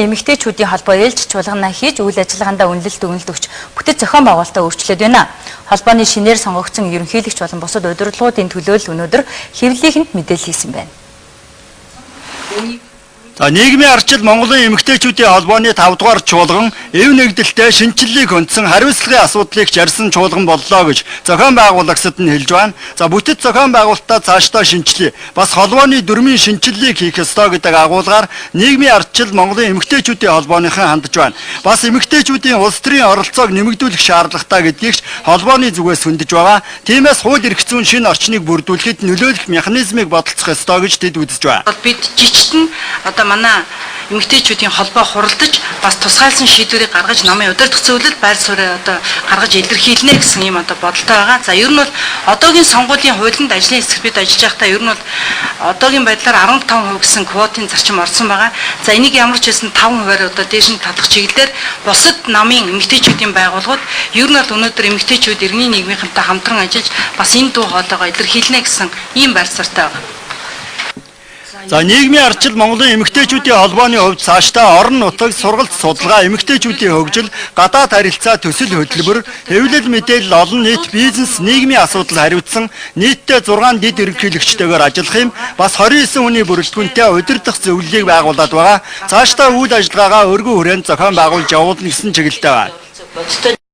Эмэгтэйчүүдийн холбоо ээлж чуулгана хийж үйл ажиллагаандаа үнэлэлт өгч бүтэц зохион байгуулалтаа өөрчлөөд байна. Холбооны шинээр сонгогдсон ерөнхийлөгч болон бусад удирдлагуудын төлөөлөл өнөөдөр хэвлэлийнхэнд мэдээлэл хийсэн байна. Нийгмийн арчил Монголын эмэгтэйчүүдийн холбооны 5 дугаар чуулган эв нэгдэлтэй шинжиллийг хөндсөн хариуцлагын асуудлыг чарсан чуулган боллоо гэж зохион байгуулагчид нь хэлж байна. Бүтэц зохион байгуулалтаа цаашдаа шинжилье. Бас холбооны дүрмийн шинжилгээг хийх ёстой гэдэг агуулгаар нийгмийн арчил Монголын эмэгтэйчүүдийн холбооныхан хандж байна. Бас эмэгтэйчүүдийн улс төрийн оролцоог нэмэгдүүлэх шаардлагатай гэдгийг холбооны зүгээс хөндөж байгаа. Тиймээс хууль эрх зүйн шинэ орчныг бүрдүүлэхэд нөлөөлөх механизмыг бодолцох ёстой гэж тэд үзэж байна. Бид жижигтэн манай эмэгтэйчүүдийн холбоо хуралдаж бас тусгайлсан шийдвэрийг гаргаж намын удирдах зөвлөл байр суурь гаргаж илэрхийлнэ гэсэн юм бодолтой байгаа. За ер нь бол одоогийн сонгуулийн хуулинд ажлын хэсэгт бид ажиллаж байхдаа ер нь бол одоогийн байдлаар 15% гэсэн квотын зарчим орсон байгаа. За энийг ямар ч хэлсэн 5%-аар дээш нь татах чиглэлээр бусад намын эмэгтэйчүүдийн байгууллагууд ер нь бол өнөөдөр эмэгтэйчүүд иргэний нийгмийнхэнтэй хамтран ажиллаж бас энэ дуу хоолойгоо илэрхийлнэ гэсэн ийм байр суурьтай байгаа. Нийгмийн арчил Монголын эмэгтэйчүүдийн холбооны хувьд цаашдаа орон нутаг сургалт судалгаа, эмэгтэйчүүдийн хөгжил, гадаад харилцаа, төсөл хөтөлбөр, хэвлэл мэдээлэл, олон нийт, бизнес, нийгмийн асуудал хариуцсан нийтдээ 6 дэд ерөнхийлөгчтэйгээр ажиллах юм. Бас 29 хүний бүрэлдэхүүнтэй удирдах зөвлөлийг байгуулад байгаа. Цаашдаа үйл ажиллагаагаа өргөн хүрээнд зохион байгуулж явуулна гэсэн чиглэлтэй байна.